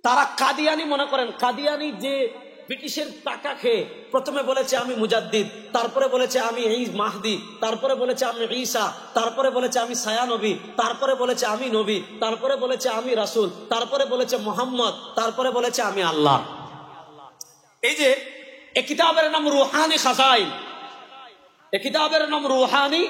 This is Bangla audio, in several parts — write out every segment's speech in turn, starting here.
তারা কাদিয়ানি মনে করেন। কাদিয়ানি যে ব্রিটিশের টাকা খেয়ে প্রথমে বলেছে আমি মুজাদ্দিদ, তারপরে বলেছে আমি মাহদি, তারপরে বলেছে আমি ঈসা, তারপরে বলেছে আমি ছায়া নবী, তারপরে বলেছে আমি নবী, তারপরে বলেছে আমি রাসূল, তারপরে বলেছে মোহাম্মদ, তারপরে বলেছে আমি আল্লাহ। এই যে এই কিতাবের নাম রুহানি খাজাইন, এই কিতাবের নাম রুহানি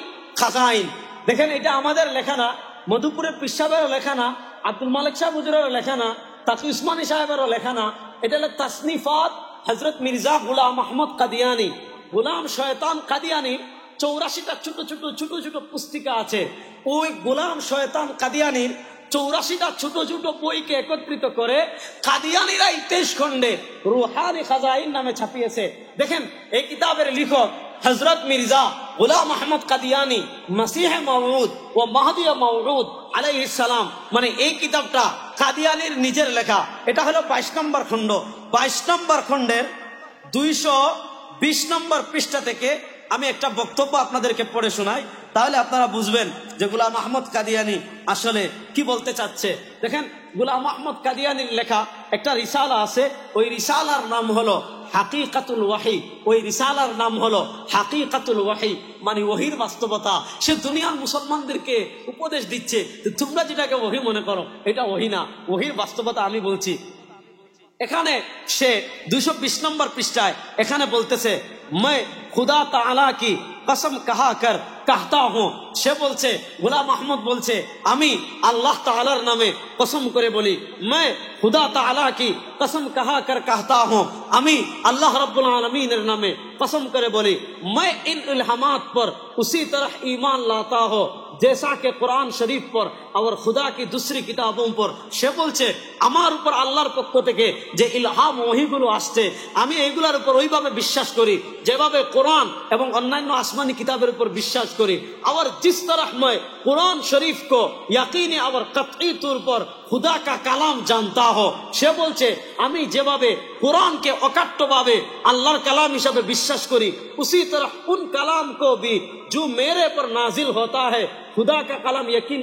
খাজাইন। দেখেন এটা আমাদের লেখা না, মধুপুরের পীর সাহেবেরও লেখা না, আব্দুল মালিক সাহেব হুজুরেরও লেখা না, তাকি উসমানী সাহেবেরও লেখা না। এটা হলো তাসনিফাত হযরত মির্জা গোলাম আহমদ কাদিয়ানি, গোলাম শয়তান কাদিয়ানি। 84টা ছোট ছোট ছোট ছোট পুস্তিকা আছে। ওই গোলাম শয়তান কাদিয়ানির 84টা ছোট ছোট বইকে একত্রিত করে কাদিয়ানিরা 23 খণ্ডে রুহানি খাজাইন নামে ছাপিয়েছে। দেখেন এই কিতাবের লেখক হযরত মির্জা গোলাম আহমদ কাদিয়ানি, মসিহে মওউদ ও মাহদি মওউদ আলাইহিস সালাম। মানে এই কিতাবটা কাদিয়ানির নিজের লেখা। এটা হলো 22 নম্বর খণ্ড। 22 নম্বর খণ্ডের 220 নম্বর পৃষ্ঠা থেকে আমি একটা বক্তব্য আপনাদেরকে পড়ে শোনাই, তাহলে আপনারা বুঝবেন যে গোলাম আহমদ কাদিয়ানি আসলে কি বলতে চাচ্ছে। দেখেন গোলাম আহমদ কাদিয়ানির লেখা একটা রিসালা আছে, ওই রিসালার নাম হলো হাকিকাতুল ওয়াহি। ওই রিসালার নাম হলো হাকিকাতুল ওয়াহি, মানে ওহির বাস্তবতা। সে দুনিয়ার মুসলমানদেরকে উপদেশ দিচ্ছে তোমরা যেটাকে ওহি মনে করো এটা ওহি না, ওহির বাস্তবতা আমি বলছি। এখানে সে 220 নম্বর পৃষ্ঠায় এখানে বলতেছে मैं खुदा ताला की कसम कहा कर कहता हूँ। সে বলছে গোলাম আহমদ বলছে আমি আল্লাহ তাআলার নামে কসম করে বলি, मैं खुदा ताला की कसम कहा कर कहता हूँ, আমি আল্লাহ রব্বুল আলামিনের নামে কসম করে বলি, मैं इन इल्हामात पर उसी तरह ईमान लाता हूँ जैसा कि कुरान शरीफ पर और खुदा की दूसरी किताबों पर। সে বলছে আমার উপর আল্লাহর পক্ষ থেকে যে ইলহাম ওহীগুলো আসছে আমি এইগুলোর উপর ওইভাবে বিশ্বাস করি যেভাবে কোরআন এবং অন্যান্য আসমানি কিতাবের উপর বিশ্বাস করি। और जिस तरह मैं कुरान शरीफ को यकीनी और कतई तौर पर खुदा का कलाम जानता हो। সে বলছে আমি যেভাবে কোরআনকে অকাট্যভাবে আল্লাহর কালাম হিসেবে বিশ্বাস করি उसी तरह उन कलाम को भी जो मेरे पर नाजिल होता है खुदा का कलाम यकीन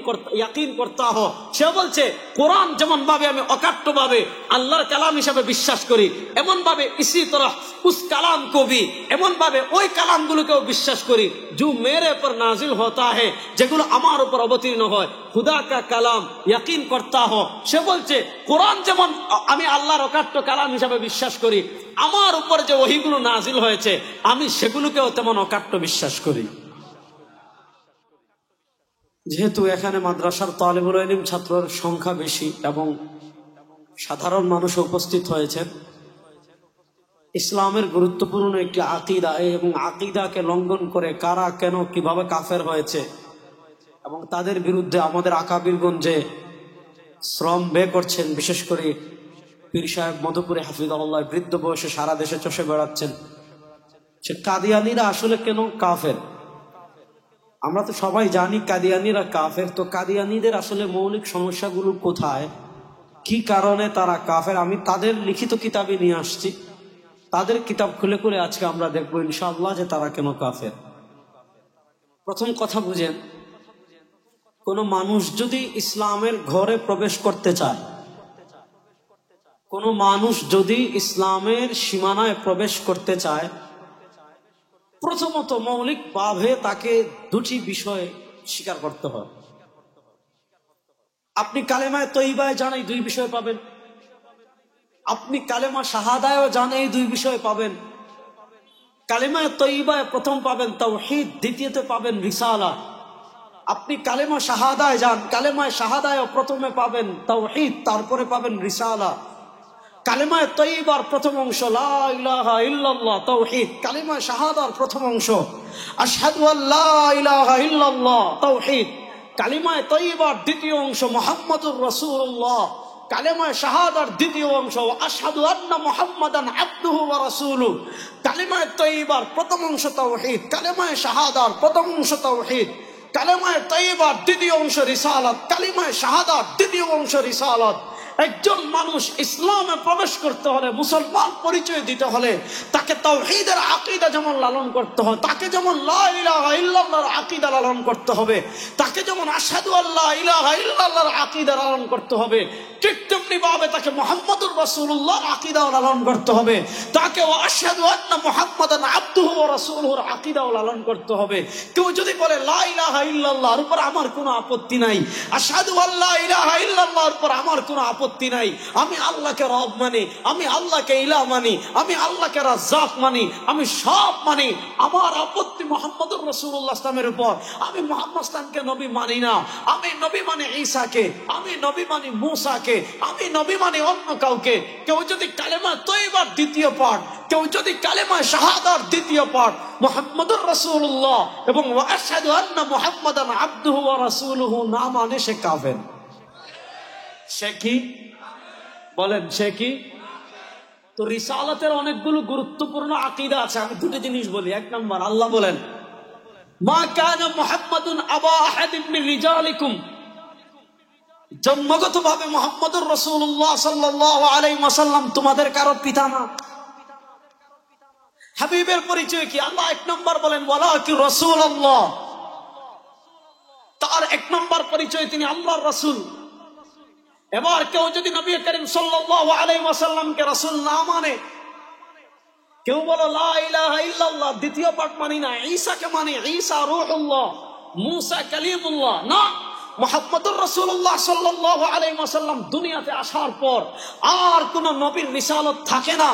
करता हो। সে বলছে কোরআন যেমন ভাবে আমি অকাট্যভাবে আল্লাহর কালাম হিসেবে বিশ্বাস করি এমন ভাবে इसी तरह उस कलाम को भी এমন ভাবে ওই কালামগুলোকেও বিশ্বাস করি जो मेरे पर नाजिल होता है যেগুলো আমার উপর অবতীর্ণ হয় खुदा का कलाम यकीन करता हो। সে বলছে কোরআন যেমন আমি আল্লাহর অকাট্য কালাম হিসেবে বিশ্বাস করি আমার উপর যে ওহীগুলো নাজিল হয়েছে আমি সেগুলোকেও তেমন অকাট্য বিশ্বাস করি। যেহেতু এখানে মাদ্রাসার তালিবুল ইলম ছাত্রের সংখ্যা বেশি এবং সাধারণ মানুষ উপস্থিত হয়েছেন, ইসলামের গুরুত্বপূর্ণ একটি আকীদা এবং আকীদাকে লঙ্ঘন করে কারা কেন কিভাবে কাফের হয়েছে এবং তাদের বিরুদ্ধে আমাদের আকাবিরগণ যে শ্রম ব্যয় করছেন, বিশেষ করে পীর সাহেব মধুপুরে হাফিজাহুল্লাহ বৃদ্ধ বয়সে সারা দেশে চষে বেড়াচ্ছেন, সে কাদিয়ানিরা আসলে কেন কাফের। আমরা তো সবাই জানি কাদিয়ানিরা কাফের, তো কাদিয়ানিদের আসলে মৌলিক সমস্যাগুলো কোথায়, কি কারণে তারা কাফের, আমি তাদের লিখিত কিতাবে নিয়ে আসছি। তাদের কিতাব খুলে খুলে আজকে আমরা দেখবো ইনশাআল্লাহ যে তারা কেন কাফের। প্রথম কথা বুঝেন, কোন মানুষ যদি ইসলামের ঘরে প্রবেশ করতে চায়, কোন মানুষ যদি ইসলামের সীমানায় প্রবেশ করতে চায়, প্রথমত মৌলিকভাবে তাকে দুটি বিষয় স্বীকার করতে হয়। আপনি কালেমায়ে তয়্যিবায় যান এই দুই বিষয় পাবেন, আপনি কালেমা শাহাদায়ও যান এই দুই বিষয় পাবেন। কালেমায়ে তয়্যিবায় প্রথম পাবেন তাওহীদ, দ্বিতীয়তে পাবেন রিসালা। আপনি কালেমা শাহাদায় যান, কালেমায়ে শাহাদায়ও প্রথমে পাবেন তাওহীদ, তারপরে পাবেন রিসালা। কালেমায়ে তয়্যিবার প্রথম অংশ লা ইলাহা ইল্লাল্লাহ তাওহীদ, কালেমায়ে শাহাদার প্রথম অংশ আশহাদু আল্লা ইলাহা ইল্লাল্লাহ তাওহীদ। কালেমায়ে তয়্যিবার দ্বিতীয় অংশ মুহাম্মাদুর রাসূলুল্লাহ, কালেমায়ে শাহাদার দ্বিতীয় অংশ আশহাদু আন্না মুহাম্মাদান আবদুহু ওয়া রাসূলুহু। কালেমায়ে তয়্যিবার প্রথম অংশ তাওহীদ, কালেমায়ে শাহাদার প্রথম অংশ তাওহীদ, কালেমায়ে তয়্যিবার দ্বিতীয় অংশ রিসালাত, কালেমায়ে শাহাদার দ্বিতীয় অংশ রিসালাত। একজন মানুষ ইসলামে প্রবেশ করতে হলে, মুসলমান পরিচয় দিতে হলে তাকে তাওহীদের আকীদা যেমন লালন করতে হয়, তাকে যেমন লা ইলাহা ইল্লাল্লাহর আকীদা লালন করতে হবে, তাকে যেমন আশহাদু আল্লা ইলাহা ইল্লাল্লাহর আকীদা লালন করতে হবে, ঠিক তেমনি ভাবে তাকে মুহাম্মাদুর রাসূলুল্লাহর আকীদা লালন করতে হবে, তাকে ওয়া আশহাদু আন্না মুহাম্মাদান আবদুহু ওয়া রাসূলুহুর আকীদা লালন করতে হবে। কেউ যদি বলে লা ইলাহা ইল্লাল্লাহর উপর আমার কোনো আপত্তি নাই, আশহাদু আল্লা ইলাহা ইল্লাল্লাহর উপর আমার কোনো আপত্তি নাই, আমি আল্লাহকে রব মানি, আমি আল্লাহকে ইলাহ মানি, আমি আল্লাহকে রাজ্জাক মানি, আমি সব মানি, আমার আপত্তি মুহাম্মদুর রাসূলুল্লাহ ইসলামের উপর, আমি মুহাম্মদ ইসলামকে নবী মানি না, আমি নবী মানি ঈসাকে, আমি নবী মানি মূসাকে, আমি নবী মানি অন্য কাউকে। কেউ যদি কালেমা তয়্যিবার দ্বিতীয় পাঠ, কেউ যদি কালেমা শাহাদার দ্বিতীয় পাঠ মুহাম্মদুর রাসূলুল্লাহ এবং ওয়া আশহাদু আন্না মুহাম্মাদান আবদুহু ওয়া রাসূলুহু না মানে সে কাফের। সে কি বলেন, সে কি? তো রিসালাতের অনেকগুলো গুরুত্বপূর্ণ আকীদা আছে। আমি দুটো জিনিস বলি। এক নাম্বার, আল্লাহ বলেন মা কানা মুহাম্মাদুন আবা আহাদিন মিন রিজালিকুম, জন্মগতভাবে মুহাম্মদুর রাসূলুল্লাহ সাল্লাল্লাহু আলাইহি ওয়াসাল্লাম তোমাদের কারো পিতা না। হাবিবের পরিচয় কি? আল্লাহ এক নাম্বার বলেন ওয়ালাকি রাসূলুল্লাহ, তার এক নাম্বার পরিচয় তিনি আল্লাহর রাসূল। এবার কেউ যদি নবী করিম সাল্লাল্লাহু আলাইহি ওয়াসাল্লামকে রাসূল না মানে, কেউ বলে লা ইলাহা ইল্লাল্লাহ দ্বিতীয় পাঠ মানি না, ঈসাকে মানি, ঈসা রূহুল্লাহ, মূসা কালিমুল্লাহ, না, মুহাম্মদুর রাসূলুল্লাহ সাল্লাল্লাহু আলাইহি ওয়াসাল্লাম দুনিয়াতে আসার পর আর কোন নবীর রিসালাত থাকে না,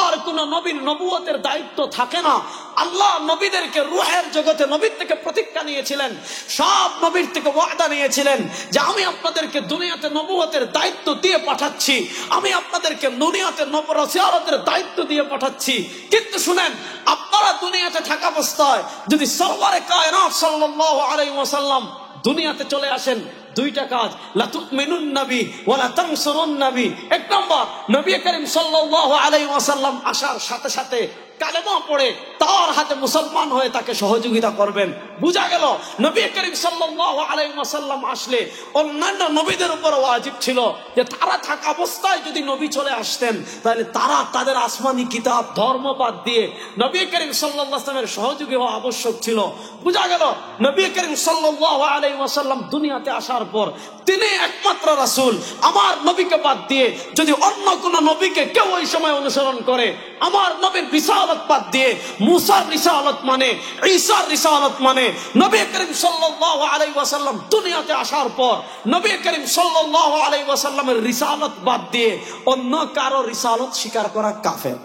আর কোন নবীর নবুয়তের দায়িত্ব থাকে না। আল্লাহ নবীদেরকে রূহের জগতে নবীর থেকে প্রতিজ্ঞা নিয়েছিলেন, সব নবীর থেকে ওয়াদা নিয়েছিলেন যে আমি আপনাদেরকে দুনিয়াতে নবুয়তের দায়িত্ব দিয়ে পাঠাচ্ছি, আমি আপনাদেরকে দুনিয়াতে নবরাসূলতের দায়িত্ব দিয়ে পাঠাচ্ছি। কিন্তু শুনেন, আপনারা দুনিয়াতে থাকা অবস্থায় যদি সরওয়ারে কায়নাত সাল্লাল্লাহু আলাইহি ওয়াসাল্লাম দুনিয়াতে চলে আসেন, দুইটা কাজ, লা তুমিনুন নবী ওয়া লা তানসুরুন নবী। এক নাম্বার, নবী করিম সাল্লাল্লাহু আলাইহি ওয়াসাল্লাম আসার সাথে সাথে কালেমা পড়ে তার হাতে মুসলমান হয়ে তাকে সহযোগিতা করবেন। বুঝা গেল, নবী করিম সাল্লাল্লাহু আলাইহি ওয়াসাল্লাম আসলে অন্যান্য নবীদের উপর ওয়াজিব ছিল যে তারা থাকা অবস্থায় যদি নবী চলে আসতেন তাহলে তারা তাদের আসমানি কিতাব ধর্ম বাদ দিয়ে নবী করিম সাল্লাল্লাহু আলাইহি ওয়াসাল্লামের সহযোগী হওয়া আবশ্যক ছিল। বুঝা গেল, নবী করিম সাল্লাল্লাহু আলাইহি ওয়াসাল্লাম দুনিয়াতে আসার পর তিনি একমাত্র রাসূল। আমার নবীকে বাদ দিয়ে যদি অন্য কোন নবীকে কেউ ওই সময় অনুসরণ করে, আমার নবীর রিসালাত বাদ দিয়ে মূসার রিসালাত মানে, ঈসার রিসালাত মানে, নবী করিম সাল্লাল্লাহু আলাইহি ওয়াসাল্লাম দুনিয়াতে আসার পর নবী করিম সাল্লাল্লাহু আলাইহি ওয়াসাল্লামের রিসালাত বাদ দিয়ে অন্য কারো রিসালাত স্বীকার করা কাফের।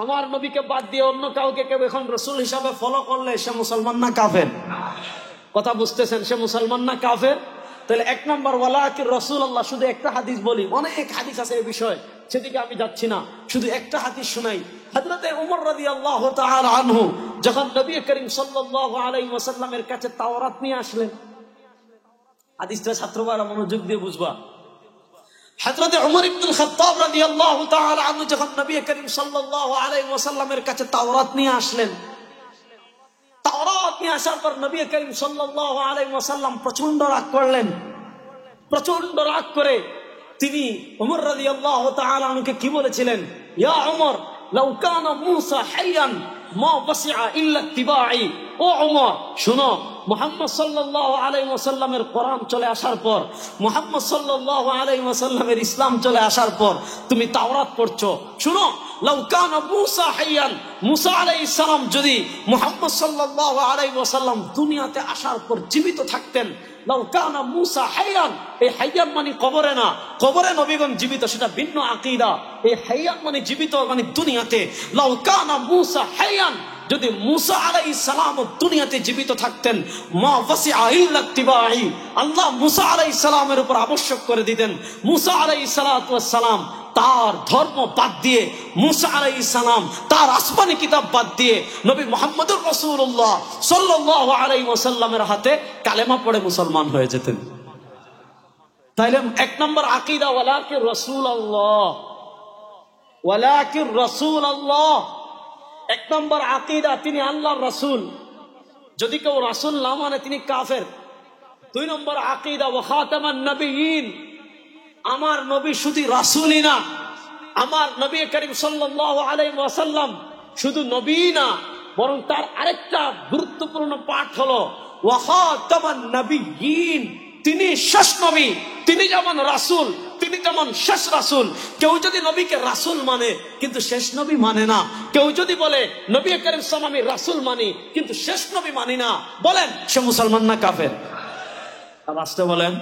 আমার নবীকে বাদ দিয়ে অন্য কাউকে কেউ এখন রাসূল হিসাবে ফলো করলে সে মুসলমান না কাফের? কথা বুঝতেছেন? সে মুসলমান না কাফের? তাহলে এক নম্বর ওয়ালাকি রাসূলুল্লাহ। শুধু একটা হাদিস বলি, অনেক হাদিস আছে এই বিষয়ে, সেদিকে আমি যাচ্ছি না, শুধু একটা হাদিস শোনাই। হযরতে ওমর রাদিয়াল্লাহু তাআলা আনহু যখন নবী করিম সাল্লাল্লাহু আলাইহি ওয়াসাল্লামের কাছে তাওরাত নিয়ে আসলেন, হাদিসটা ছাত্রবারা মনোযোগ দিয়ে বুঝবা। হযরতে ওমর ইবনুল খাত্তাব রাদিয়াল্লাহু তাআলা আনহু যখন নবী করিম সাল্লাল্লাহু আলাইহি ওয়াসাল্লামের কাছে তাওরাত নিয়ে আসলেন, তাওরাত নিয়ে আসার পর নবী করিম সাল্লাল্লাহু আলাইহি ওয়াসাল্লাম প্রচন্ড রাগ করলেন। প্রচন্ড রাগ করে তিনি ওমর রাদিয়াল্লাহু তাআলা আনহুকে কি বলেছিলেন? ইয়া ওমর, লাউ কানা মূসা হাইয়ান মা ওয়াসিআ ইল্লা ইত্তিবাই। ও ওমর, শুনো, মুহাম্মদ সাল্লাল্লাহু আলাইহি ওয়াসাল্লামের কোরআন চলে আসার পর, মুহাম্মদ সাল্লাল্লাহু আলাইহি ওয়াসাল্লামের ইসলাম চলে আসার পর তুমি তাওরাত পড়ছো। শুনো, লাউ কানা মূসা হাইয়ান, মূসা আলাইহিস সালাম যদি মুহাম্মদ সাল্লাল্লাহু আলাইহি ওয়াসাল্লাম দুনিয়াতে আসার পর জীবিত থাকতেন, লাউ কানা মূসা হাইয়ান, এই হাইয়ান মানে কবরে না, কবরে নবীগণ জীবিত সেটা ভিন্ন আকীদা। এই হাইয়ান মানে জীবিত মানে দুনিয়াতে। লাউ কানা মূসা হাইয়ান, যদি মূসা আলাইহিস সালাম দুনিয়াতে জীবিত থাকতেন, মা ওয়াসিআ ইল্লা ইত্তিবাই, আল্লাহ মূসা আলাইহিস সালামের উপর আবশ্যক করে দিতেন মূসা আলাইহিস সালাতু ওয়াস সালাম তার ধর্ম বাদ দিয়ে, মূসা আলাইহিস সালাম তার আসমানি কিতাব বাদ দিয়ে নবী মুহাম্মদুর রাসূলুল্লাহ সাল্লাল্লাহু আলাইহি ওয়াসাল্লামের হাতে কালেমা পড়ে মুসলমান হয়ে যেতেন। তাইলে এক নম্বর আকীদা ওয়ালাকি রাসূলুল্লাহ, ওয়ালাকি রাসূলুল্লাহ। এক নম্বর আকীদা তিনি আল্লাহর রাসূল। যদি কেউ রাসূল না মানে তিনি কাফের। দুই নম্বর আকীদা ওয়া খাতামান নবিয়্যিন, আমার নবী শুধু রাসূলই না, আমার নবী করিম সাল্লাল্লাহু আলাইহি ওয়াসাল্লাম শুধু নবী না, বরং তার আরেকটা গুরুত্বপূর্ণ পাঠ হলো ওয়া খাতামান নবিয়্যিন, তিনি শেষ নবী। তিনি যেমন রাসূল, তিনি যেমন শেষ রাসূল। কেউ যদি নবীকে রাসূল মানে কিন্তু শেষ নবী মানে না, কেউ যদি বলে নবী করিম সাল্লাল্লাহু আলাইহি ওয়াসাল্লাম আমি রাসূল মানি কিন্তু শেষ নবী মানি না, বলেন সে মুসলমান না কাফের? আর আসতে বলেন।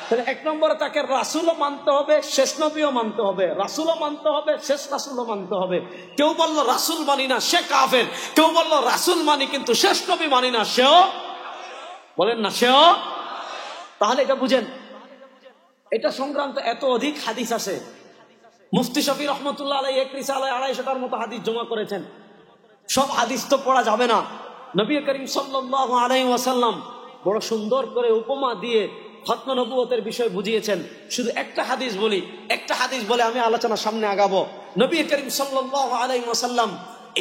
তাহলে এক নম্বরে তাকে রাসূলও মানতে হবে, শেষ নবীও মানতে হবে, রাসূলও মানতে হবে, শেষ রাসূলও মানতে হবে। কেউ বললো রাসূল মানি না, সে কাফের। কেউ বললো রাসূল মানি কিন্তু শেষ নবী মানি না, সেও, বলেন না, সেও। তাহলে এটা বুঝেন, এটা সংক্রান্ত এত অধিক হাদিস আছে। মুফতি শফি রহমতুল্লাহ আলাইহি এক রিসালায় 250টার মতো হাদিস জমা করেছেন। সব হাদিস তো পড়া যাবে না। নবী করিম সাল্লাল্লাহু আলাইহি ওয়াসাল্লাম বড় সুন্দর করে উপমা দিয়ে খতম নবুয়তের বিষয় বুঝিয়েছেন। শুধু একটা হাদিস বলি, একটা হাদিস বলে আমি আলোচনা সামনে আগাবো। নবী করিম সাল্লাল্লাহু আলাইহি ওয়াসাল্লাম,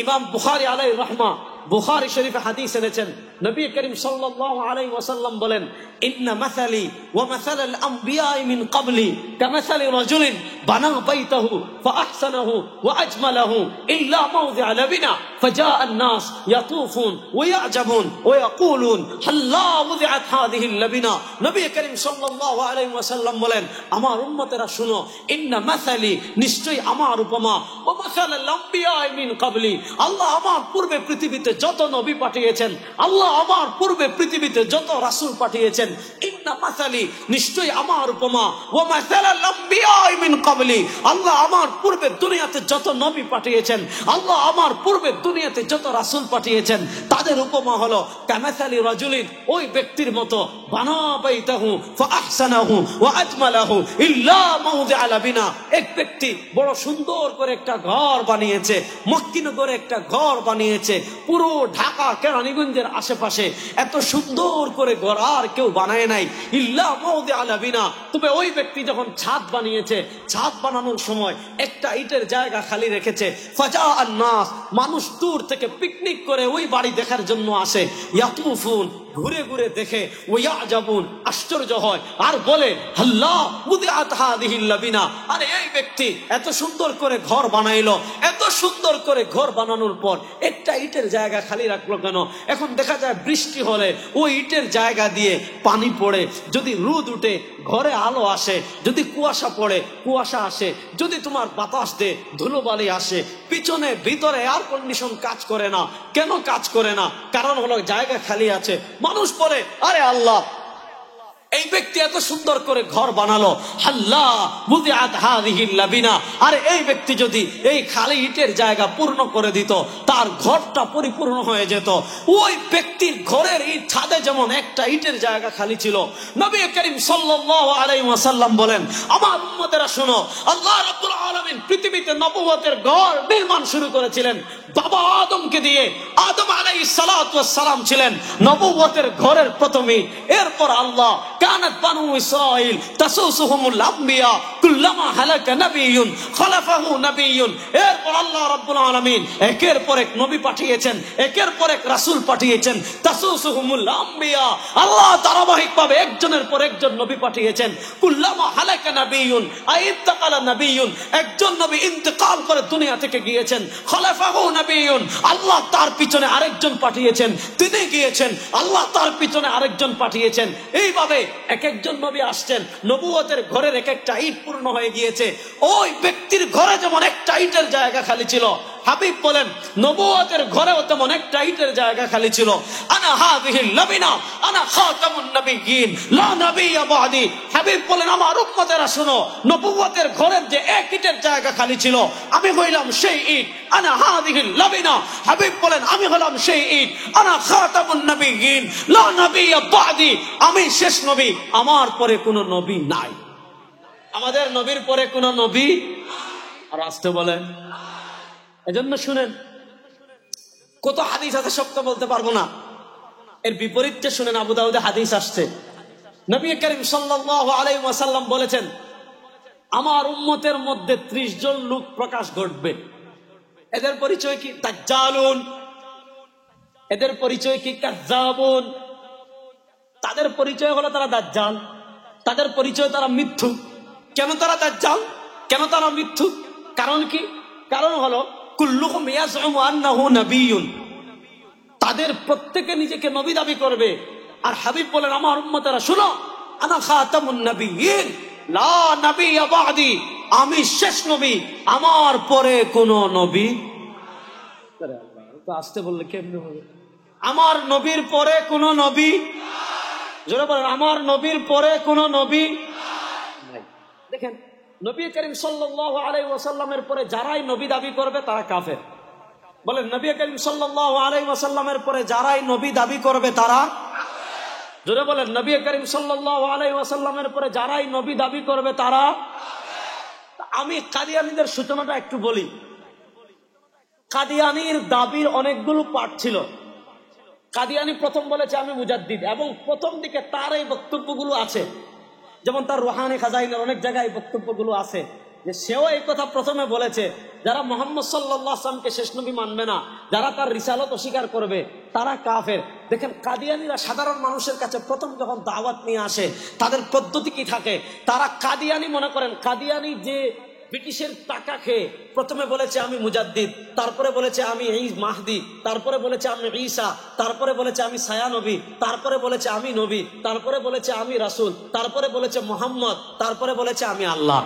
ইমাম বুখারী আলাইহি রাহমা বুখারী শরীফে হাদিস এনেছেন। নবী করিম সাল্লাল্লাহু আলাইহি ওয়াসাল্লাম বলেন, ইন্না মাসালি ওয়া মাসালাল আমবিয়া'i মিন ক্বাবলি কামাসালি রাজুলিন বানা বাইতাহু ফাআহসানাহু ওয়া আজমালাহু ইল্লা মাওদি'a লাবিনা ফাজাআ আন-নাস ইয়াতুফুন ওয়া ইয়া'জাবুন ওয়া ইয়াকুলুন হাল্লা ওদি'আত হাযিহিল লাবিনা। নবী করিম সাল্লাল্লাহু আলাইহি ওয়াসাল্লাম বলেন, আমার উম্মতেরা শুনো, ইন্না মাসালি, নিশ্চয়ই আমার উপমা, ওয়া মাসালাল আমবিয়া'i মিন ক্বাবলি, আল্লাহ আমার পূর্বে পৃথিবীতে যত নবী পাঠিয়েছেন, আল্লাহ আমার পূর্বে পৃথিবীতে যত রাসূল পাঠিয়েছেন, ইন্না মাসালি, নিশ্চয়ই আমার উপমা, ওয়া মাসালাল আমবিয়া'i মিন ক্বাবলি, আল্লাহ আমার পূর্বে দুনিয়াতে যত নবী পাঠিয়েছেন, আল্লাহ আমার পূর্বে দুনিয়াতে যত রাসূল পাঠিয়েছেন, তাদের উপমা হলো কামাসালি রাজুলিন, ওই ব্যক্তির মতো, বানা বাইতাহু ফাআহসানাহু ওয়া আজমালাহু ইল্লা মাওদি'a লাবিনা, এক ব্যক্তি বড় সুন্দর করে একটা ঘর বানিয়েছে, মক্কিনগরে একটা ঘর বানিয়েছে, পুরো ঢাকা কেরানীগঞ্জের আশেপাশে এত সুন্দর করে ঘর আর কেউ বানায় নাই, ইল্লা মাওদি'a লাবিনা। তবে ওই ব্যক্তি যখন ছাদ বানিয়েছে, ছাদ বানানোর সময় একটা ইটের জায়গা খালি রেখেছে। ফাজাআ আন-নাস, মানুষ দূর থেকে পিকনিক করে ওই বাড়ি দেখার জন্য আসে, ইয়াতুফুন, ঘুরে ঘুরে দেখে, ওয়া ইয়া'জাবুন, আশ্চর্য হয় আর বলে, হাল্লা ওদি'আত হাযিহিল লাবিনা, আরে এই ব্যক্তি এত সুন্দর করে ঘর বানাইলো, এত সুন্দর করে ঘর বানানোর পর একটা ইটের জায়গা খালি রাখলো কেন? এখন দেখা যায় বৃষ্টি হলে ওই ইটের জায়গা দিয়ে পানি পড়ে, যদি রোদ উঠে ঘরে আলো আসে, যদি কুয়াশা পড়ে কুয়াশা আসে, যদি তোমার বাতাস দে ধুলোবালি আসে, পিছনে ভিতরে এয়ার কন্ডিশন কাজ করে না। কেন কাজ করে না? কারণ হলো জায়গা খালি আছে। মানুষ বলে, আরে আল্লাহ, এই ব্যক্তি এত সুন্দর করে ঘর বানালো, হাল্লা ওদি'আত হাযিহিল লাবিনা, আরে এই ব্যক্তি যদি এই খালি ইটের জায়গা পূর্ণ করে দিত, তার ঘরটা পরিপূর্ণ হয়ে যেত। ওই ব্যক্তির ঘরের ইট ছাদে যেমন একটা ইটের জায়গা খালি ছিল। নবী করিম সাল্লাল্লাহু আলাইহি ওয়াসাল্লাম বলেন, আমার উম্মতেরা শোনো, আল্লাহ রাব্বুল আলামিন পৃথিবীতে নবুয়তের ঘর নির্মাণ শুরু করেছিলেন বাবা আদমকে দিয়ে। আদম আলাইহিস সালাতু ওয়াস সালাম ছিলেন নবুয়তের ঘরের প্রথমে। এরপর আল্লাহ, কানাত বানু ইসরাঈল তাসুসুহুমুল আমবিয়া কুল্লামা হালাকা নাবিয়্যুন খালাফাহু নাবিয়্যুন। এরপর আল্লাহ রাব্বুল আলামিন একের পর এক নবী পাঠিয়েছেন, একের পর এক রাসূল পাঠিয়েছেন। তাসুসুহুমুল আমবিয়া, আল্লাহ ধারাবাহিকভাবে একজনের পর একজন নবী পাঠিয়েছেন। কুল্লামা হালাকা নাবিয়্যুন আইতাকালা নাবিয়্যুন, একজন নবী ইন্তেকাল করে দুনিয়া থেকে গিয়েছেন। খালাফাহু নাবিয়্যুন, আল্লাহ তার পিছনে আরেকজন পাঠিয়েছেন, তিনি গিয়েছেন, আল্লাহ তার পিছনে আরেকজন পাঠিয়েছেন। এইভাবে এক একজন নবী আসছেন, নবুয়তের ঘরের এক একটা ইট পূর্ণ হয়ে গিয়েছে। ওই ব্যক্তির ঘরে যেমন একটা ইটের জায়গা খালি ছিল, হাবিব বলেন নবুয়তের ঘরেও তেমন একটা ইটের জায়গা খালি ছিল। আনা হাযিহিল লাবিনা আনা খাতামুন নাবিয়্যিন লা নাবিয়্যা বা'দি। হাবিব বলেন, আমার উম্মতেরা শুনো, নবুয়তের ঘরের যে এক ইটের জায়গা খালি ছিল, আমি হইলাম সেই ইট। আনা হাযিহিল লাবিনা, হাবিব বলেন আমি হলাম সেই ইট। আনা খাতামুন নাবিয়্যিন লা নাবিয়্যা বা'দি, আমি শেষ নবী, আমার পরে কোনো নবী নাই। আমাদের নবীর পরে কোনো নবী আর আসতে বলেন। এজন্য শুনেন, কত হাদিস আছে সব তো বলতে পারবো না। এর বিপরীতটা শুনেন, আবু দাউদে হাদিস আসছে, নবী করিম সাল্লাল্লাহু আলাইহি ওয়াসাল্লাম বলেছেন, আমার উম্মতের মধ্যে 30 জন লোক প্রকাশ ঘটবে। এদের পরিচয় কি? দাজ্জালুন। এদের পরিচয় কি? কাযযাবুন। তাদের পরিচয় হলো তারা দাজ্জাল, তাদের পরিচয় তারা মিথ্যুক। কেন তারা দাজ্জাল, কেন তারা মিথ্যুক? কারণ কি? কারণ হলো কুল্লুহুম ইয়াজউমু আন্নাহু নাবিয়্যুন, তাদের প্রত্যেকে নিজেকে নবী দাবি করবে। আর হাবিব বলেন আমার উম্মতেরা শুনো, আনা খাতামুন নবিয়্যিন লা নাবিয়্যা বা'দি, আমি শেষ নবী, আমার পরে কোন নবী। তো আসতে বললে কেমনে হবে? আমার নবীর পরে কোন নবী, জোরে বলেন আমার নবীর পরে কোন নবী নাই। দেখেন নবী করিম সাল্লাল্লাহু আলাইহি ওয়াসাল্লামের পরে যারাই নবী দাবি করবে তারা কাফের। বলেন নবী করিম সাল্লাল্লাহু আলাইহি ওয়াসাল্লামের পরে যারাই নবী দাবি করবে তারা, জোরে বলেন নবী করিম সাল্লাল্লাহু আলাইহি ওয়াসাল্লামের পরে যারাই নবী দাবি করবে তারা। আমি কাদিয়ানীদের সূচনাটা একটু বলি। কাদিয়ানীর দাবির অনেকগুলো পার্ট ছিল। কাদিয়ানী প্রথম বলেছে আমি মুজাদ্দিদ, এবং প্রথম দিকে তার এই বক্তব্যগুলো আছে, যেমন তার রুহানি খাজাইনের অনেক জায়গায় বক্তব্যগুলো আছে যে সেও এই কথা প্রথমে বলেছে, যারা মুহাম্মদ সাল্লাল্লাহু আলাইহি ওয়াসাল্লামকে শেষ নবী মানবে না, যারা তার রিসালত অস্বীকার করবে তারা কাফের। দেখেন কাদিয়ানীরা সাধারণ মানুষের কাছে প্রথম যখন দাওয়াত নিয়ে আসে তাদের পদ্ধতি কি থাকে? তারা কাদিয়ানী মনে করেন, কাদিয়ানী যে ব্রিটিশের টাকা খেয়ে প্রথমে বলেছে আমি মুজাদ্দিদ, তারপরে বলেছে আমি মাহদি, তারপরে বলেছে আমি ঈসা, তারপরে বলেছে আমি ছায়া নবী, তারপরে বলেছে আমি নবী, তারপরে বলেছে আমি রাসূল, তারপরে বলেছে মুহাম্মদ, তারপরে বলেছে আমি আল্লাহ।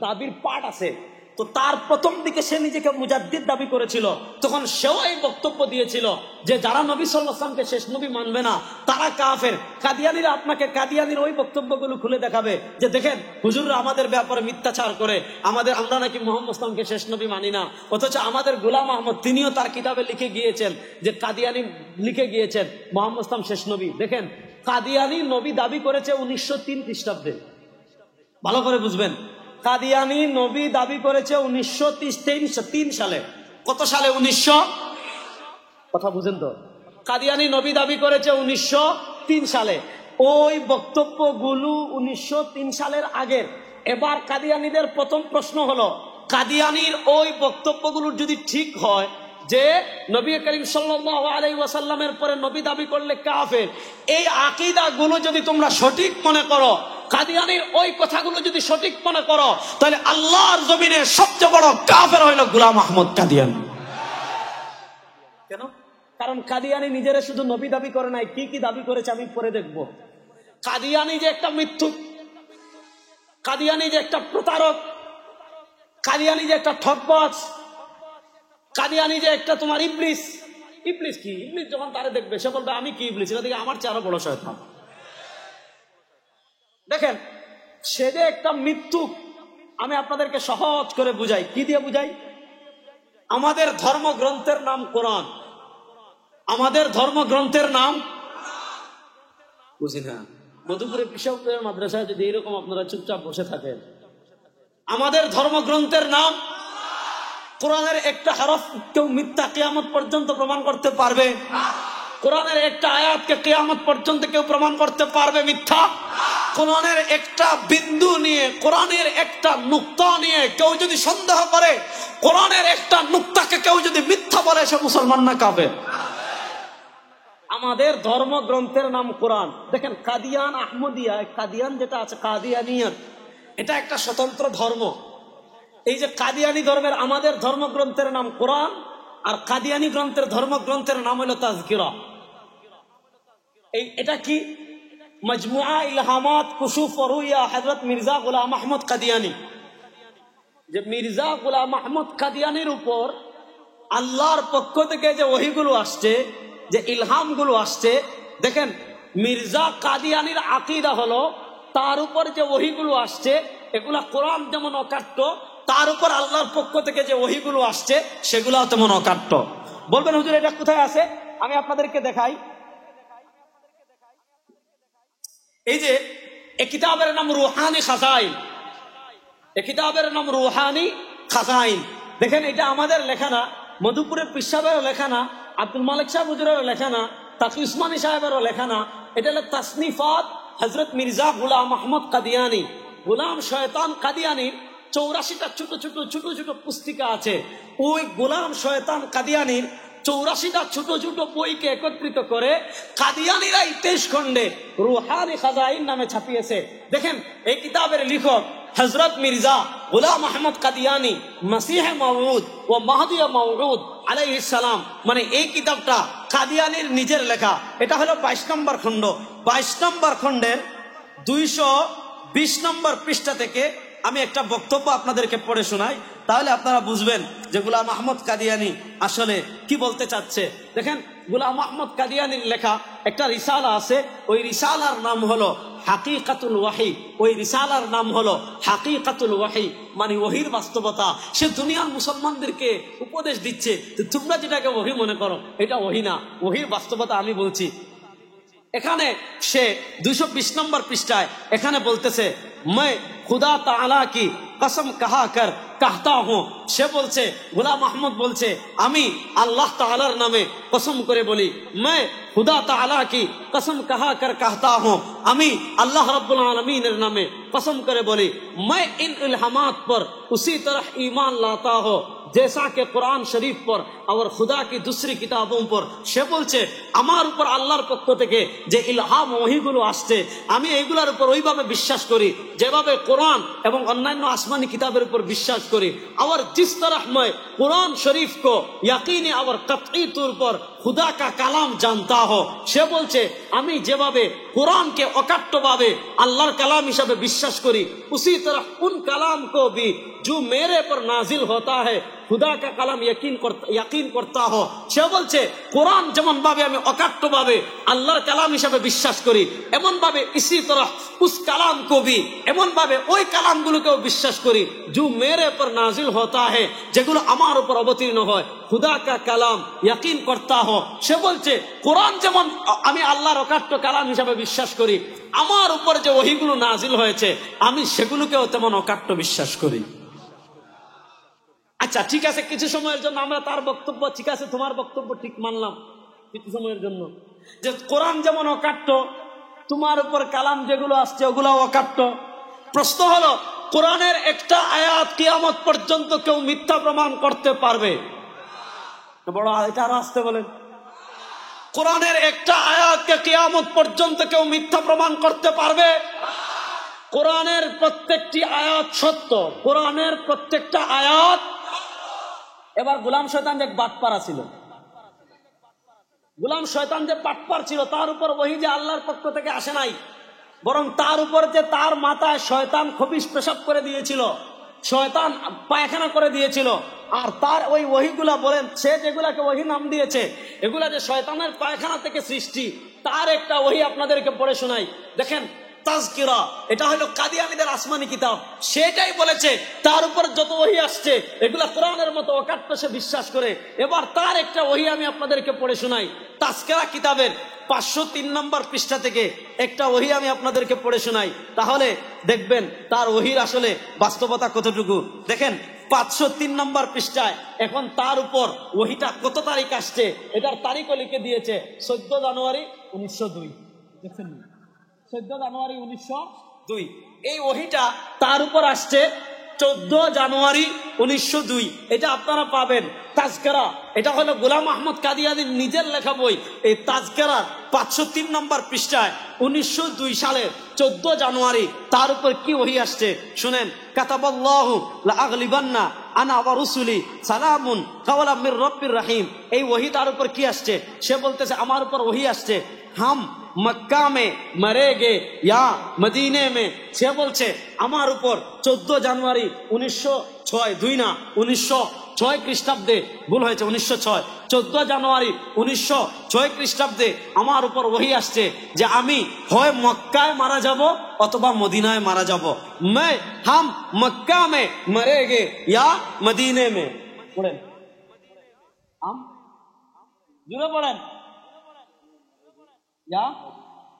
দাবির পাঠ আছে। তো তার প্রথম দিকে সে নিজেকে মুজাদ্দিদ দাবি করেছিল, তখন সেও এই বক্তব্য দিয়েছিল যে যারা নবী সাল্লাল্লাহু আলাইহি ওয়াসাল্লামকে শেষ নবী মানবে না তারা কাফের। কাদিয়ানীরা আপনাকে কাদিয়ানীর ওই বক্তব্যগুলো খুলে দেখাবে যে দেখেন হুজুররা আমাদের ব্যাপারে মিথ্যাচার করে, আমরা নাকি মুহাম্মদ সাল্লাল্লাহু শেষ নবী মানি না, অথচ আমাদের গোলাম আহমদ তিনিও তার কিতাবে লিখে গিয়েছেন যে কাদিয়ানী লিখে গিয়েছেন মুহাম্মদ সাল্লাল্লাহু শেষ নবী। দেখেন কাদিয়ানী নবী দাবি করেছে 1903 খ্রিস্টাব্দে, ভালো করে বুঝবেন। কাদিয়ানী নবী দাবি করেছে 1903 সালে। কত সালে? 1900, কথা বুঝেন তো? কাদিয়ানী নবী দাবি করেছে 1903 সালে। ওই বক্তব্যগুলো 1903 সালের আগের। এবার কাদিয়ানীদের প্রথম প্রশ্ন হলো, কাদিয়ানীর ওই বক্তব্যগুলোর যদি ঠিক হয় যে নবী করিম সাল্লাল্লাহু আলাইহি ওয়াসাল্লামের পরে নবী দাবি করলে কাফের, এই আকীদাগুলো যদি তোমরা সঠিক মনে করো, কাদিয়ানীর ওই কথাগুলো যদি সঠিক মনে করো, তাহলে আল্লাহর জমিনে সবচেয়ে বড় কাফের হইল গোলাম আহমদ কাদিয়ানী। কেন? কারণ কাদিয়ানী নিজেরা শুধু নবী দাবি করে নাই, কি কি দাবি করেছে আমি পরে দেখব। কাদিয়ানী যে একটা মিথ্যুক, কাদিয়ানী যে একটা প্রতারক, কাদিয়ানী যে একটা ঠকবাজ, কাদিয়ানী যে একটা তোমার ইবলিস। ইবলিস কি? ইবলিস যখন তারে দেখবে সে বলবে আমি কি ইবলিস, এটা দিকে আমার চেয়ে আরো বড় শয়তান। দেখেন সে যে একটা মিথ্যুক। আমি আপনাদেরকে সহজ করে বুঝাই। কি দিয়ে বুঝাই? আমাদের ধর্মগ্রন্থের নাম কোরআন, আমাদের ধর্মগ্রন্থের নাম বুঝি না। মধুপুরে কৃষকদের মাদ্রাসায় যদি এরকম আপনারা চুপচাপ বসে থাকেন, আমাদের ধর্মগ্রন্থের নাম কোরআনের একটা হরফ কেউ মিথ্যা কিয়ামত পর্যন্ত প্রমাণ করতে পারবে? কোরআনের একটা আয়াতকে কিয়ামত পর্যন্ত কেউ প্রমাণ করতে পারবে মিথ্যা? কোরআনের একটা বিন্দু নিয়ে, কোরআনের একটা নুক্তা নিয়ে কেউ যদি সন্দেহ করে, কোরআনের একটা নুক্তাকে কেউ যদি মিথ্যা বলে, সে মুসলমান না কাফের? আমাদের ধর্মগ্রন্থের নাম কোরআন। দেখেন কাদিয়ান আহমদিয়া, কাদিয়ান যেটা আছে কাদিয়ানিয়ত, এটা একটা স্বতন্ত্র ধর্ম। এই যে কাদিয়ানি ধর্মের আমাদের ধর্মগ্রন্থের নাম কোরআন, আর কাদিয়ানি গ্রন্থের ধর্মগ্রন্থের নাম হলো তাজকিরা। এটা কি? মজমুআ ইলহামাত কুশুফ ওয়া রুয়া হযরত মির্জা গোলাম আহমদ কাদিয়ানী। যে মির্জা গোলাম আহমদ কাদিয়ানীর উপর আল্লাহর পক্ষ থেকে যে ওহীগুলো আসছে, যে ইলহামগুলো আসছে, দেখেন মির্জা কাদিয়ানীর আকীদা হলো তার উপর যে ওহীগুলো আসছে এগুলা কোরআন যেমন অকাট্য, তার উপর আল্লাহর পক্ষ থেকে যে ওহীগুলো আসছে সেগুলাও তেমন অকাট্য। বলবেন হুজুর এটা কোথায় আছে? আমি আপনাদেরকে দেখাই। এই যে এই কিতাবের নাম রুহানি খাজাইন, এই কিতাবের নাম রুহানি খাজাইন। দেখেন এটা আমাদের লেখা না, মধুপুরের পীর সাহেবেরও লেখা না, আব্দুল মালিক সাহেব হুজুরেরও লেখা না, তাকি উসমানী সাহেবেরও লেখা না। এটা হলো তাসনিফাত হযরত মির্জা গোলাম আহমদ কাদিয়ানী। গোলাম শয়তান কাদিয়ানীর 84টা ছোট ছোট পুস্তিকা আছে। ওই গোলাম শয়তান কাদিয়ানীর 84টা ছোট ছোট বইকে একত্রিত করে কাদিয়ানীরা 23 খণ্ডে রুহানি খাজাইন নামে ছাপিয়েছে। দেখেন এই কিতাবের লেখক হযরত মির্জা গোলাম আহমদ কাদিয়ানী মসিহ মাউউদ ও মাহদী মাউউদ আলাইহিস সালাম, মানে এই কিতাবটা কাদিয়ানীর নিজের লেখা। এটা হলো 22 নম্বর খণ্ড। 22 নম্বর খণ্ডের 220 নম্বর পৃষ্ঠা থেকে আমি একটা বক্তব্য আপনাদেরকে পড়ে শোনাই, তাহলে আপনারা বুঝবেন যে গোলাম আহমদ কাদিয়ানী আসলে কি বলতে চাচ্ছে। দেখেন গোলাম আহমদ কাদিয়ানীর লেখা একটা রিসালা আছে, ওই রিসালার নাম হলো হাকিকাতুল ওয়াহি। ওই রিসালার নাম হলো হাকিকাতুল ওয়াহি, মানে ওহির বাস্তবতা। সে দুনিয়ার মুসলমানদেরকে উপদেশ দিচ্ছে, তোমরা যেটাকে ওহি মনে করো এটা ওহি না, ওহির বাস্তবতা আমি বলছি। এখানে সে 220 নম্বর পৃষ্ঠায় এখানে বলতেছে, मैं खुदा ताला की कसम कहा कर कहता हूँ। সে বলছে, গোলাম আহমদ বলছে, আমি আল্লাহ তাআলার নামে কসম করে বলি, मैं खुदा ताला की कसम कहा कर कहता हूँ, আমি আল্লাহ রাব্বুল আলামিনের নামে কসম করে বলি, मैं इन इल्हामात पर उसी तरह ईमान लाता हूँ जैसा के कुरान शरीफ पर और खुदा की दूसरी किताबों पर। সে বলছে আমার উপর আল্লাহর পক্ষ থেকে যে ইলহাম ওহীগুলো আসছে আমি এইগুলোর উপর ওইভাবে বিশ্বাস করি যেভাবে কোরআন এবং অন্যান্য আসমানি কিতাবের উপর বিশ্বাস করি। और जिस तरह मैं कुरान शरीफ को यकीनी और कतई तौर पर खुदा का कलाम जानता हो। সে বলছে আমি যেভাবে কোরআনকে অকাট্যভাবে আল্লাহর কালাম হিসাবে বিশ্বাস করি, उसी तरह उन कलाम को भी जो मेरे पर नाजिल होता है खुदा का कलाम यकीन करता हो। সে বলছে কোরআন যেমন ভাবে আমি অকাট্যভাবে আল্লাহর কালাম হিসাবে বিশ্বাস করি, এমন ভাবে इसी तरह उस कलाम को भी এমন ভাবে ওই কালামগুলোকেও বিশ্বাস করি जो मेरे पर नाजिल होता है, যেগুলো আমার উপর অবতীর্ণ হয়, खुदा का कलाम यकीन करता हो। সে বলছে কোরআন যেমন আমি আল্লাহর অকাট্য কালাম হিসাবে বিশ্বাস করি, আমার উপর যে ওহীগুলো নাজিল হয়েছে আমি সেগুলোকেও তেমন অকাট্য বিশ্বাস করি। আচ্ছা ঠিক আছে, কিছু সময়ের জন্য আমরা তার বক্তব্য ঠিক আছে, তোমার বক্তব্য ঠিক মানলাম কিছু সময়ের জন্য, যে কোরআন যেমন অকাট্য তোমার উপর কালাম যেগুলো আসছে ওগুলো অকাট্য। প্রশ্ন হলো কোরআনের একটা আয়াত কিয়ামত পর্যন্ত কেউ মিথ্যা প্রমাণ করতে পারবে? বড় এটা আরো আসতে বলেন। কোরআনের একটা আয়াতকে কিয়ামত পর্যন্ত কেউ মিথ্যা প্রমাণ করতে পারবে? কোরআনের প্রত্যেকটি আয়াত সত্য, কোরআনের প্রত্যেকটা আয়াত। এবার গোলাম শয়তান যে বাটপারা ছিল, গোলাম শয়তান যে বাটপার ছিল, তার উপর ওহী যে আল্লাহর পক্ষ থেকে আসে নাই, বরং তার উপর যে তার মাথায় শয়তান খবিশ পেশাব করে দিয়েছিল, শয়তান পায়খানা করে দিয়েছিল, আর তার ওই ওহীগুলা বলেন সে যেগুলাকে ওহী নাম দিয়েছে এগুলা যে শয়তানের পায়খানা থেকে সৃষ্টি, তার একটা ওহী আপনাদেরকে পড়ে শোনাই। দেখেন তাজকিরা, এটা হলো কাদিয়ানীদের আসমানি কিতাব, সেটাই বলেছে তার উপর যত ওহী আসছে এগুলা কোরআনের মতো অকাট্য সে বিশ্বাস করে। এবার তার একটা ওহী আমি আপনাদেরকে পড়ে শোনাই। তাজকিরা কিতাবের 503 নম্বর পৃষ্ঠা থেকে একটা ওহী আমি আপনাদেরকে পড়ে শোনাই, তাহলে দেখবেন তার ওহীর আসলে বাস্তবতা কতটুকু। দেখেন 503 নম্বর পৃষ্ঠায় এখন তার উপর ওহীটা কত তারিখ আসছে এটার তারিখও লিখে দিয়েছে, 14 জানুয়ারি 1902। দেখছেন 14 জানুয়ারি 1902 এই ওহীটা তার উপর আসছে 14 জানুয়ারি 1902। এটা আপনারা পাবেন তাজকিরা, এটা হলো গোলাম আহমদ কাদিয়ানীর নিজের লেখা বই। এই তাজকিরার 503 নম্বর পৃষ্ঠায় 1902 সালের 14 জানুয়ারি তার উপর কি ওহী আসছে শুনেন। কাতাবাল্লাহু লা আগলিবান্না আনা ওয়া রুসুলি সালামুন কাওলাম মির রব্বির রহিম। এই ওহী তার উপর কি আসছে? সে বলতেছে আমার উপর ওহী আসছে হাম মক্কা মে মরেগে ইয়া মদিনে মে। সে বলছে আমার উপর 14 জানুয়ারি 1906, 2 না 1906 খ্রিস্টাব্দে, ভুল হয়েছে 1906, 14 জানুয়ারি 1906 খ্রিস্টাব্দে আমার উপর ওহী আসছে যে আমি হয় মক্কায় মারা যাব অথবা মদিনায় মারা যাব। मैं हम मक्का में मरेंगे या मदीने में। পড়েন हम জুড়ে পড়েন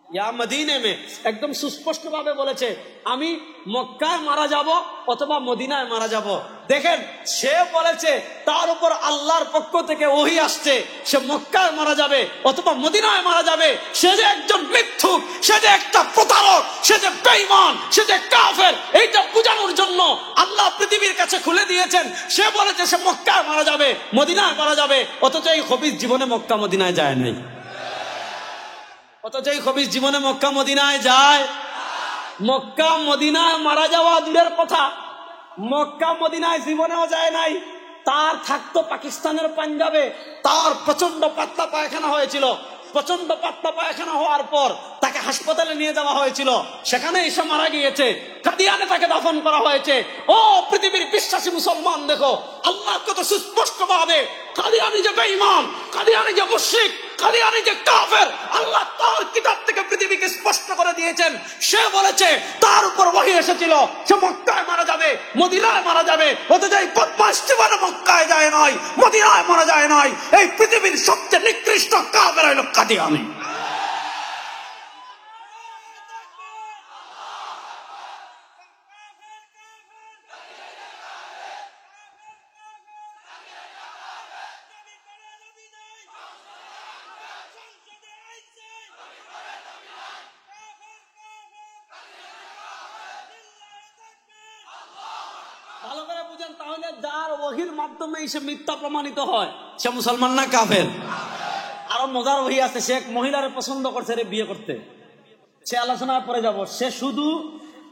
या मदीने में। একদম সুস্পষ্ট ভাবে বলেছে আমি মক্কায় মারা যাব অথবা মদিনায় মারা যাব। দেখেন সে বলেছে তার উপর আল্লাহর পক্ষ থেকে ওহী আসছে সে মক্কায় মারা যাবে অথবা মদিনায় মারা যাবে। সে যে একজন মিথ্যুক, সে যে একটা প্রতারক, সে যে বেঈমান, সে যে কাফের, এইটা বোঝানোর জন্য আল্লাহ আল্লাহ পৃথিবীর কাছে খুলে দিয়েছেন। সে বলেছে সে মক্কায় মারা যাবে, মদিনায় মারা যাবে, অথচ এই খবিস জীবনে মক্কা মদিনায় যায় নাই। অথচ এই খবিস জীবনে মক্কা মদিনায় যায়। মক্কা মদিনায় মারা যাওয়া দূরের কথা, মক্কা মদিনায় জীবনেও যায় নাই। তার থাকতো পাকিস্তানের পাঞ্জাবে। তার প্রচন্ড পাতলা পায়খানা হয়েছিল। প্রচন্ড পাতলা পায়খানা হওয়ার পর তাকে হাসপাতালে নিয়ে যাওয়া হয়েছিল, সেখানে এসে মারা গিয়েছে। কাদিয়ানে তাকে দাফন করা হয়েছে। ও পৃথিবীর বিশ্বাসী মুসলমান, দেখো আল্লাহ কত সুস্পষ্ট ভাবে কাদিয়ানি যে বেঈমান, কাদিয়ানি যে মুশরিক, কাদিয়ানি যে কাফের, আল্লাহ তার কিতাব থেকে পৃথিবীকে স্পষ্ট করে দিয়েছেন। সে বলেছে তার উপর ওহী এসেছিল সে মক্কায় মারা যাবে, মদিনায় মারা যাবে, অথচ এই বদমাশ জীবনে মক্কায় যায় নাই, মদিনায় মারা যায় নাই। এই পৃথিবীর সবচেয়ে নিকৃষ্ট কাফের হলো কাদিয়ানি। ভালো করে বুঝেন, তাহলে যার ওহীর মাধ্যমে সে মিথ্যা প্রমাণিত হয় সে মুসলমান না কাফের? আরো মজার ওহী আছে, সে এক মহিলার পছন্দ করছে রে বিয়ে করতে। সে আলোচনায় পরে যাব। সে শুধু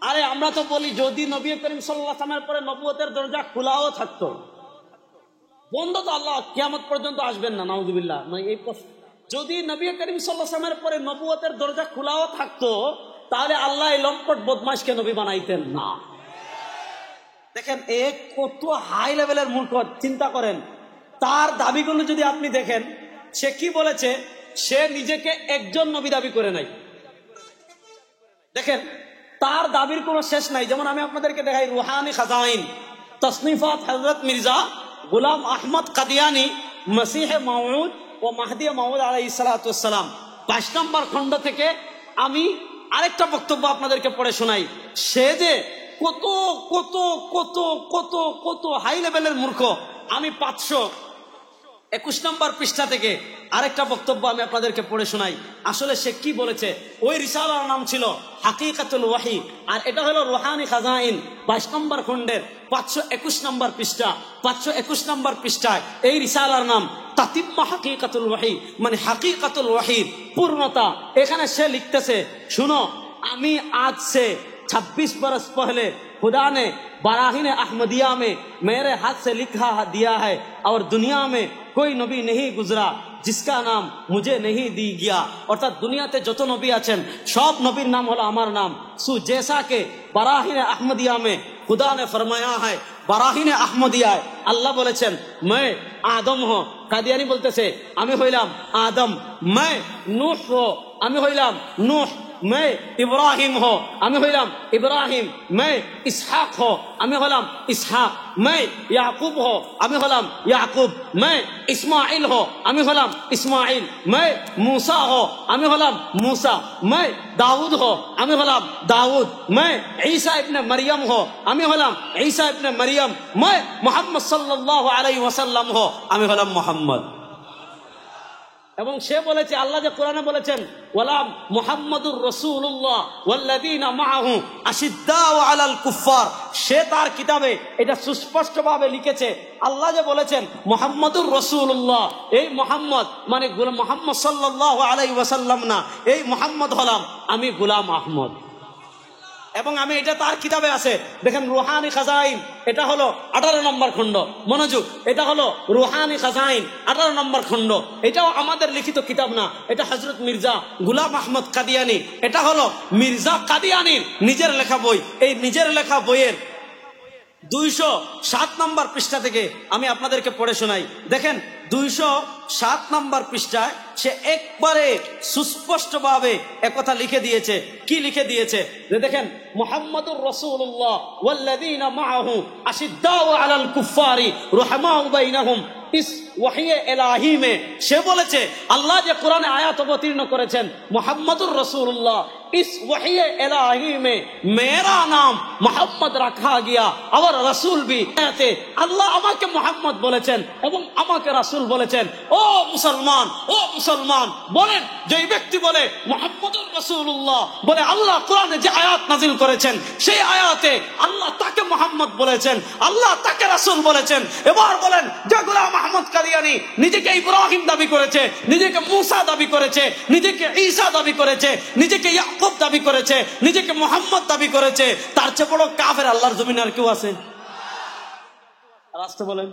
আরে আমরা তো বলি যদি নবী করিম সাল্লাল্লাহু আলাইহি ওয়াসাল্লামের পরে নবুয়তের দরজা খোলাও থাকতো, বন্ধ তো আল্লাহ কিয়ামত পর্যন্ত আসবেন না, নাউযুবিল্লাহ। মানে এই যদি নবী করিম সাল্লাল্লাহু আলাইহি ওয়াসাল্লামের পরে নবুয়তের দরজা খোলাও থাকতো, তাহলে আল্লাহ এই লম্পট বদমাশকে নবী বানাইতেন না। দেখেন এ কত হাই লেভেলের মূর্খ, চিন্তা করেন। তার দাবিগুলো যদি আপনি দেখেন, সে কি বলেছে, সে নিজেকে একজন নবী দাবি করে নাই। দেখেন তার দাবির কোনো শেষ নাই। যেমন আমি আপনাদেরকে দেখাই রুহানি খাজাইন তসনিফাত হযরত মির্জা গোলাম আহমদ কাদিয়ানি মসিহে মাউদ ও মাহদি মাউদ আলাইহিস সালাতু ওয়াস সালাম 5 নম্বর খণ্ড থেকে আমি আরেকটা বক্তব্য আপনাদেরকে পড়ে শোনাই। সে যে কত কত কত কত কত হাই লেভেলের মূর্খ। আমি 521 নম্বর পৃষ্ঠা থেকে আরেকটা বক্তব্য আমি আপনাদেরকে পড়ে শোনাই। আসলে সে কি বলেছে। ওই রিসালার নাম ছিল হাকিকাতুল ওয়াহি, আর এটা হলো রুহানি খাজাইন 22 নম্বর খণ্ডের 521 নম্বর পৃষ্ঠা। 521 নম্বর পৃষ্ঠায় এই রিসালার নাম তাতিম্মা হাকিকাতুল ওয়াহি, মানে হাকিকাতুল ওয়াহির পূর্ণতা। এখানে সে লিখতেছে, শুনো, আমি आज से 26 बरस पहले खुदा ने बराहीन अहमदिया में मेरे हाथ से लिखा दिया है और दुनिया में कोई नबी नहीं गुजरा जिसका नाम मुझे नहीं दी गया। अर्थात दुनियाते যত নবী আছেন সব নবীর নাম হলো আমার নাম। सो जैसा के बराहीन अहमदिया में खुदा ने फरमाया है, बराहीन अहमदिया আল্লাহ বলেছেন मैं आदम हूं। কাদিয়ানি বলতেছে আমি হইলাম আদম। मैं नूह हूं, আমি হইলাম নূহ। मैं इब्राहिम हो, আমি হইলাম ইব্রাহিম। मैं इसहाक हो, আমি হলাম इसहाक। मैं याकूब हो, আমি হলাম याकूब। मैं इस्माइल हो, আমি হলাম इस्माइल। मैं मूसा हो, আমি হলাম मूसा। मैं दाऊद हो, আমি হলাম दाऊद। मैं ईसा इब्ने मरियम हो, আমি হলাম ईसा इब्ने मरियम। मैं मोहम्मद सल्लल्लाहु अलैहि वसल्लम हो, আমি হলাম মোহাম্মদ। এবং সে বলেছে আল্লাহ যে কোরআনে বলেছেন ওয়ালাম মুহাম্মাদুর রাসূলুল্লাহ ওয়াল্লাযীনা মাআহু আশিদ্দাউ আলাল কুফার, সে তার কিতাবে এটা সুস্পষ্টভাবে লিখেছে। আল্লাহ যে বলেছেন মুহাম্মাদুর রাসূলুল্লাহ, এই মুহাম্মদ মানে মুহাম্মদ সাল্লাল্লাহু আলাইহি ওয়াসাল্লাম না, এই মুহাম্মদ হলাম আমি গোলাম আহমদ। এবং আমি এটা তার কিতাবে আছে। দেখেন রুহানি খাজাইন, এটা হলো 18 নম্বর খণ্ড। মনোযোগ, এটা হলো রুহানি খাজাইন 18 নম্বর খণ্ড। এটাও আমাদের লিখিত কিতাব না, এটা হযরত মির্জা গোলাম আহমদ কাদিয়ানি, এটা হলো মির্জা কাদিয়ানির নিজের লেখা বই। এই নিজের লেখা বইয়ের 207 নম্বর পৃষ্ঠা থেকে আমি আপনাদেরকে পড়ে শোনাই। দেখেন 207 নম্বর পৃষ্ঠায় সে একবারে সুস্পষ্টভাবে একথা লিখে দিয়েছে। কি লিখে দিয়েছে যে দেখেন মুহাম্মাদুর রাসূলুল্লাহ ওয়াল্লাযীনা মাআহু আশিদ্দাউ আলাল কুফারি রুহামাউ বাইনাহুম। इस वही इलाही में সে বলেছে আল্লাহ যে কোরআনে আয়াত অবতীর্ণ করেছেন মুহাম্মাদুর রাসূলুল্লাহ, इस वही इलाही में मेरा नाम मोहम्मद रखा गया और रसूल भी कहते। আল্লাহ আমাকে মোহাম্মদ বলেছেন এবং আমাকে রাসূল রাসূল বলেছেন, ও মুসলমান, ও মুসলমান, বলেন যে ব্যক্তি বলে মুহাম্মদুর রাসূলুল্লাহ, বলে আল্লাহ কোরআনে যে আয়াত নাজিল করেছেন সেই আয়াতে আল্লাহ তাকে মুহাম্মদ বলেছেন, আল্লাহ তাকে রাসূল বলেছেন। এবার বলেন যে গোলাম আহমদ কাদিয়ানী নিজেকে ইব্রাহিম দাবি করেছে, নিজেকে মুসা দাবি করেছে, নিজেকে ঈসা দাবি করেছে, নিজেকে ইয়াকুব দাবি করেছে, নিজেকে মুহাম্মদ দাবি করেছে, তার চেয়ে বড় কাফের আল্লাহর জমিনে আর কেউ আছে? রাস্তা বলেন,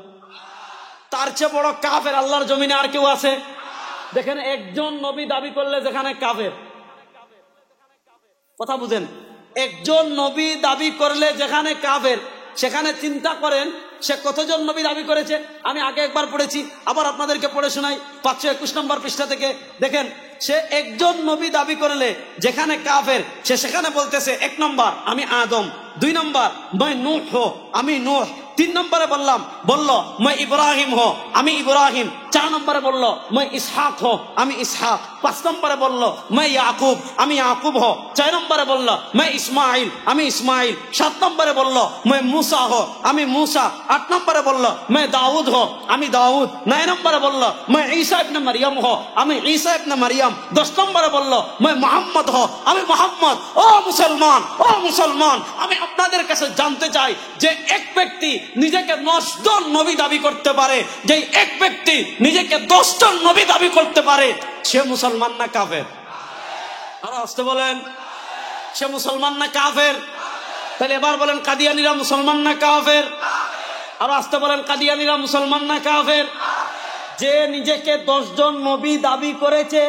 তার চেয়ে বড় কাফের আল্লাহর জমিনে আর কেউ আছে? দেখেন, একজন নবী দাবি করলে যেখানে কাফের, কথা বুঝেন, একজন নবী দাবি করলে যেখানে কাফের, সেখানে চিন্তা করেন সে কতজন নবী দাবি করেছে। আমি আগে একবার পড়েছি, আবার আপনাদেরকে পড়ে শোনাই 521 নম্বর পৃষ্ঠা থেকে। দেখেন, সে একজন নবী দাবি করলে যেখানে কাফের, সে সেখানে বলতেছে 1 নম্বর আমি আদম, 2 নম্বর मैं नूह हो, আমি নূহ, 3 নম্বরে বলল मैं ইব্রাহিম हो, আমি ইব্রাহিম, 4 নম্বরে বলল मैं ইসহাক हो, আমি ইসহাক, 5 নম্বরে বলল मैं ইয়াকুব, আমি ইয়াকুব हो, 6 নম্বরে বলল मैं ইসমাইল, আমি ইসমাইল, 7 নম্বরে বলল मैं मूसा हो, আমি मूसा, 8 নম্বরে বলল मैं দাউদ हो, আমি দাউদ, 9 নম্বরে বলল मैं ঈসা ইবনে মারইয়াম हो, আমি ঈসা ইবনে মারইয়াম, 10 নম্বরে বলল मैं মোহাম্মদ हो, আমি মোহাম্মদ। ও মুসলমান, ও মুসলমান, আমি আপনাদের কাছে জানতে চাই যে এক ব্যক্তি নিজেকে 9 জন নবী দাবি করতে পারে, যে এক ব্যক্তি নিজেকে 10 জন নবী দাবি করতে পারে, সে মুসলমান না কাফের? আর আসতে বলেন, সে মুসলমান না কাফের? তাহলে এবার বলেন কাদিয়ানীরা মুসলমান না কাফের? আর আসতে বলেন কাদিয়ানীরা মুসলমান না কাফের? যে নিজেকে 10 জন নবী দাবি করেছে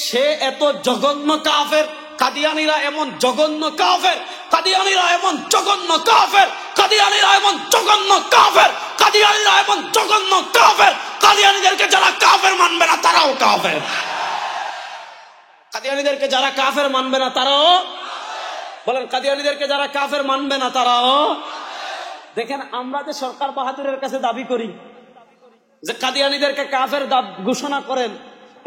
সে এত জঘন্য কাফের। কাদিয়ানীরা এমন জঘন্য কাফের, কাদিয়ানীরা এমন জঘন্য কাফের, কাদিয়ানীরা এমন জঘন্য কাফের, কাদিয়ানীরা এমন জঘন্য কাফের, কাদিয়ানীদেরকে যারা কাফের মানবে না তারাও কাফের। কাদিয়ানীদেরকে যারা কাফের মানবে না তারাও, বলেন কাদিয়ানীদেরকে যারা কাফের মানবে না তারাও। দেখেন, আমরা যে সরকার বাহাদুরের কাছে দাবি করি যে কাদিয়ানীদেরকে কাফের ঘোষণা করেন,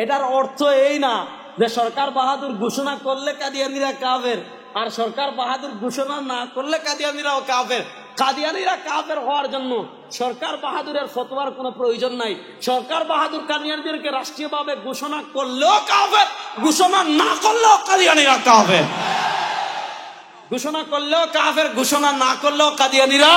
এটার অর্থ এই না যে সরকার বাহাদুর ঘোষণা করলে কাদিয়ানীরা কাফের, আর সরকার বাহাদুর ঘোষণা না করলে কাদিয়ানীরাও কাফের। কাদিয়ানীরা কাফের হওয়ার জন্য সরকার বাহাদুরের ফতোয়ার কোনো প্রয়োজন নাই। সরকার বাহাদুর কাদিয়ানীদেরকে রাষ্ট্রীয়ভাবে ঘোষণা করলেও কাফের, ঘোষণা না করলেও কাদিয়ানীরা কাফের। ঘোষণা করলেও কাফের, ঘোষণা না করলেও কাদিয়ানীরা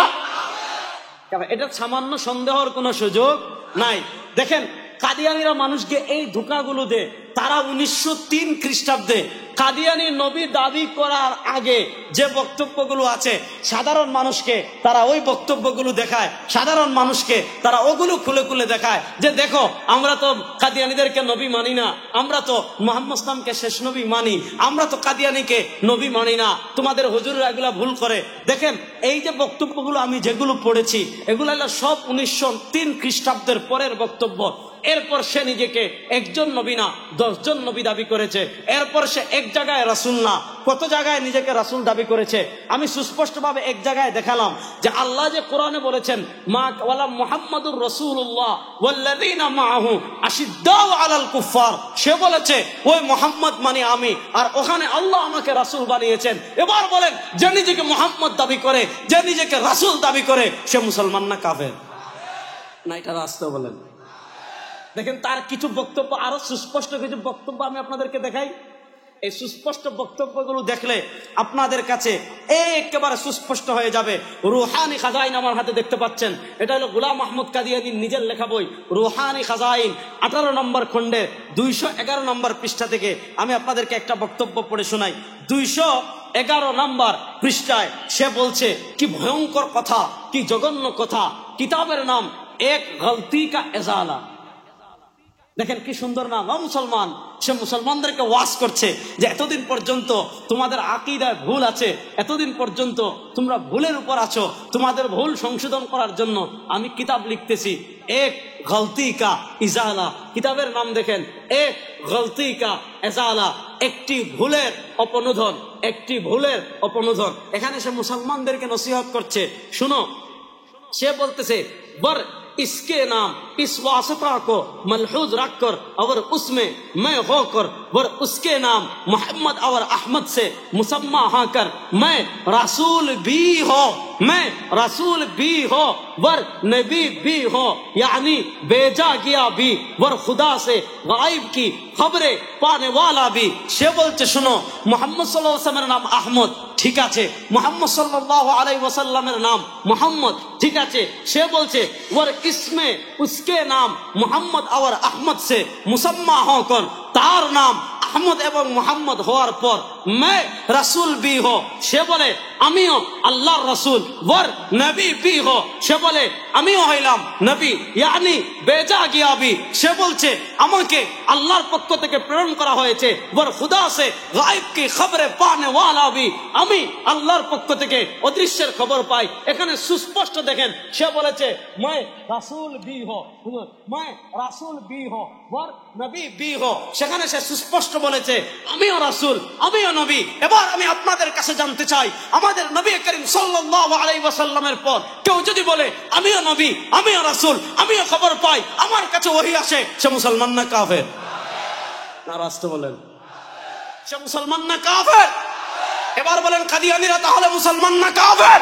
কাফের। এটা সামান্য সন্দেহের কোনো সুযোগ নাই। দেখেন, কাদিয়ানীরা মানুষকে এই ধোঁকাগুলো দেয়। তারা 1903 খ্রিস্টাব্দে কাদিয়ানী নবী দাবি করার আগে যে বক্তব্যগুলো আছে, সাধারণ মানুষকে তারা ওই বক্তব্যগুলো দেখায়, সাধারণ মানুষকে তারা ওগুলো খুলে খুলে দেখায় যে দেখো, আমরা তো কাদিয়ানীদেরকে নবী মানি না, আমরা তো মুহাম্মদ ইসলামকে শেষ নবী মানি, আমরা তো কাদিয়ানীকে নবী মানি না, তোমাদের হুজুররা এগুলা ভুল করে। দেখেন, এই যে বক্তব্যগুলো আমি যেগুলো পড়েছি, এগুলো হলো সব 1903 খ্রিস্টাব্দের পরের বক্তব্য। এরপর সে নিজেকে একজন নবী না 10 জন নবী দাবি করেছে। এরপর সে এক জায়গায় রাসূল না, কত জায়গায় নিজেকে রাসূল দাবি করেছে। আমি সুস্পষ্টভাবে এক জায়গায় দেখালাম যে আল্লাহ যে কোরআনে বলেছেন মা ওয়ালা মুহাম্মাদুর রাসূলুল্লাহ ওয়াল্লাযীনা মাআহু আশিদ্দাউ আলাল কুফার, সে বলেছে ওই মুহাম্মদ মানে আমি, আর ওখানে আল্লাহ আমাকে রাসূল বানিয়েছেন। এবার বলেন, যে নিজেকে মুহাম্মদ দাবি করে, যে নিজেকে রাসূল দাবি করে, সে মুসলমান না কাফের? না, এটা রাস্তা বলেন। দেখেন, তার কিছু বক্তব্য, আরো সুস্পষ্ট কিছু বক্তব্য আমি আপনাদেরকে দেখাই। এই সুস্পষ্ট বক্তব্যগুলো দেখলে আপনাদের কাছে একেবারে সুস্পষ্ট হয়ে যাবে। রুহানি খাজাইন আমার হাতে দেখতে পাচ্ছেন, এটা হলো গোলাম আহমদ কাদিয়ানীর নিজের লেখা বই রুহানি খাজাইন, 18 নম্বর খণ্ডে 211 নম্বর পৃষ্ঠা থেকে আমি আপনাদেরকে একটা বক্তব্য পড়ে শোনাই। 211 নম্বর পৃষ্ঠায় সে বলছে, কি ভয়ঙ্কর কথা, কি জঘন্য কথা। কিতাবের নাম এক গলতি কা এজালা। দেখেন কি সুন্দর নাম, মুসলমান। সে মুসলমানদেরকে ওয়াজ করছে যে এতদিন পর্যন্ত তোমাদের আকীদায় ভুল আছে, এতদিন পর্যন্ত তোমরা ভুলের উপর আছো, তোমাদের ভুল সংশোধন করার জন্য আমি কিতাব লিখতেছি এক গলতি কা ইজালা। কিতাবের নাম দেখেন, এক গলতি কা ইজালা, একটি ভুলের অপনোধন, একটি ভুলের অপনোধন। এখানে সে মুসলমানদেরকে নসিহত করছে। শুনো, সে বলতেছে बर इसके नाम इस वासता को मलहूज रखकर और उसमें मैं होकर वर उसके नाम मोहम्मद और अहमद से मुसम्मा हाकर मैं रसूल भी हो मैं रसूल भी हो वर नबी भी हो, यानी भेजा गया भी वर खुदा से गायब की खबरें पाने वाला भी। সে বলছে শোনো, মুহাম্মদ সাল্লাল্লাহু আলাইহি ওয়াসাল্লামের নাম আহমদ, ঠিক আছে। মুহাম্মদ সাল্লাল্লাহু আলাইহি ওয়াসাল্লামের নাম মুহাম্মদ, ঠিক আছে। সে বলছে ওর ইসমে উসকে নাম মুহাম্মদ और আহমদ से मुसम्मा होकर, তার নাম আহমদ এবং মুহাম্মদ হওয়ার পর मैं रसूल भी हो, সে বলে আমিও আল্লাহর রাসূল, ওর নবী भी हो, সে বলে আমিও হইলাম নবী, यानी भेजा गया भी, সে বলছে আমাকে আল্লাহর পক্ষ থেকে প্রেরণ করা হয়েছে, ওর খুদা से গায়ব की खबरें पाने वाला भी, আমি আল্লাহর পক্ষ থেকে অদৃশ্যের খবর পাই। এখানে সুস্পষ্ট দেখেন, সে বলেছে मैं रसूल भी हो, मैं रसूल भी हो और नबी भी हो, সেখানে সে সুস্পষ্ট বলেছে আমিও রাসূল আমিও নবী। এবার আমি আপনাদের কাছে জানতে চাই, আমাদের নবী করিম সাল্লাল্লাহু আলাইহি ওয়াসাল্লামের পর কেউ যদি বলে আমিও নবী আমিও রাসূল আমিও খবর পাই আমার কাছে ওহী আসে, সে মুসলমান না কাফের? না রাস্তা বলেন, সে মুসলমান না কাফের? এবার বলেন কাদিয়ানীরা তাহলে মুসলমান না কাফের?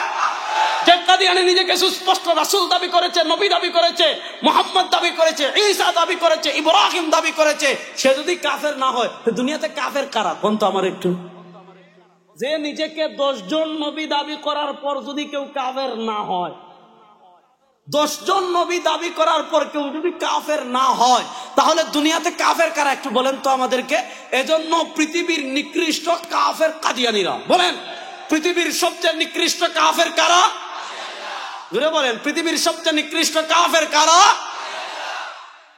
যে কাদিয়ানী নিজেকে সুস্পষ্ট রাসূল দাবি করেছে, নবী দাবি করেছে, মুহাম্মদ দাবি করেছে, ঈসা দাবি করেছে, ইব্রাহিম দাবি করেছে, সে যদি কাফের না হয় তো দুনিয়াতে কাফের কারা কোন? তো আমার একটু, যে নিজেকে 10 জন নবী দাবি করার পর যদি কেউ কাফের না হয়, 10 জন নবী দাবি করার পর কেউ যদি কাফের না হয়, তাহলে দুনিয়াতে কাফের কারা একটু বলেন তো আমাদেরকে। এজন্য পৃথিবীর নিকৃষ্ট কাফের কাদিয়ানীরা। বলেন পৃথিবীর সবচেয়ে নিকৃষ্ট কাফের কারা? জোরে বলেন পৃথিবীর সবচেয়ে নিকৃষ্ট কাফের কারা?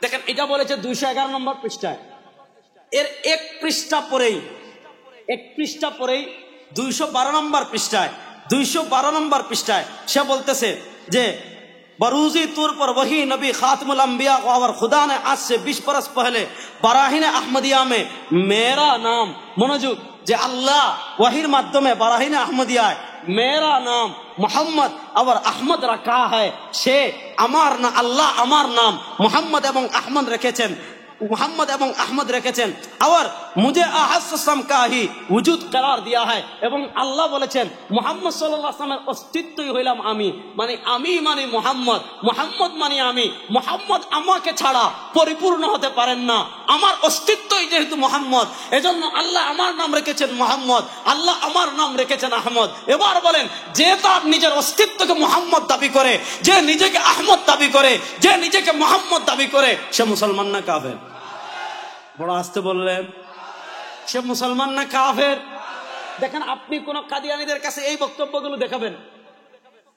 দেখেন এটা বলেছে 211 নম্বর পৃষ্ঠায়, এর এক পৃষ্ঠা পরেই 212 নম্বর পৃষ্ঠায় 212 নম্বর পৃষ্ঠায় সে বলতেছে যে बरूजी तौर पर वही नबी खातमुल अंबिया और खुदा ने आज से 20 बरस पहले बराहीन अहमदिया में मेरा नाम, मनोजुग जे अल्लाह वहीर माध्यमे बराहीन अहमदिया मेरा नाम मोहम्मद और अहमद रखा है, से अमार ना अल्लाह अमार नाम मोहम्मद एवं अहमद रखेছেন, मोहम्मद एवं अहमद रखेছেন, और मुझे आहसम का ही वजूद करार दिया है। এবং আল্লাহ বলেছেন মুহাম্মদ সাল্লাল্লাহু আলাইহি ওয়াসাল্লামের অস্তিত্বই হইলাম আমি, মানে আমি মানে মুহাম্মদ, মুহাম্মদ মানে আমি, মুহাম্মদ আমাকে ছাড়া পরিপূর্ণ হতে পারেন না, আমার অস্তিত্বই যেহেতু মুহাম্মদ, এজন্য আল্লাহ আমার নাম রেখেছেন মুহাম্মদ, আল্লাহ আমার নাম রেখেছেন আহমদ। এবার বলেন যে তার নিজের অস্তিত্বকে মুহাম্মদ দাবি করে, যে নিজেকে আহমদ দাবি করে, যে নিজেকে মুহাম্মদ দাবি করে, সে মুসলমান না কাফের? বড় আসতে বললেন, সে মুসলমান না কাফের? দেখেন আপনি কোন কাদিয়ানীদের কাছে এই বক্তব্যগুলো দেখাবেন,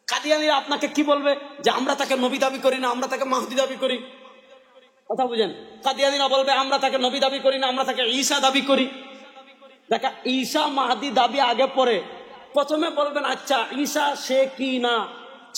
কাদিয়ানীরা আপনাকে কি বলবে? যে আমরা তাকে নবী দাবি করি না, আমরা তাকে মাহদি দাবি করি। কথা বুঝেন, কাদিয়ানীরা বলবে আমরা তাকে নবী দাবি করি না, আমরা তাকে ঈসা দাবি করি। দেখা ঈসা মাহদি দাবি আগে পরে, প্রথমে বলবেন আচ্ছা ঈসা সে কি না,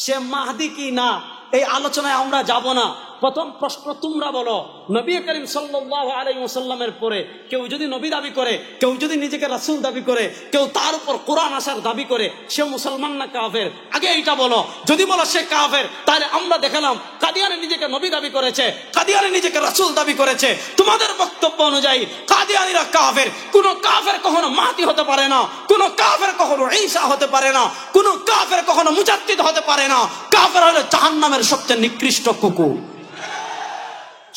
সে মাহদি কি না, এই আলোচনায় আমরা যাব না। প্রথম প্রশ্ন তোমরা বলো, নবী করিম সাল্লাল্লাহু আলাইহি ওয়াসাল্লামের পরে কেউ যদি নবী দাবি করে, কেউ যদি নিজেকে রাসূল দাবি করে, কেউ তার উপর কোরআন আসার দাবি করে, সে মুসলমান না কাফের? আগে এইটা বলো। যদি বলো সে কাফের, তাহলে আমরা দেখালাম কাদিয়ানী নিজেকে নবী দাবি করেছে, কাদিয়ানী নিজেকে রাসূল দাবি করেছে। তোমাদের বক্তব্য অনুযায়ী কাদিয়ানীরা কাফের। কোন কাফের কখনো মাহদি হতে পারে না, কোন কাফের কখনো ঈসা হতে পারে না, কোন কাফের কখনো মুজাদ্দিদ হতে পারে না। কাফের হলো জাহান্নামের সবচেয়ে নিকৃষ্ট কুকুর,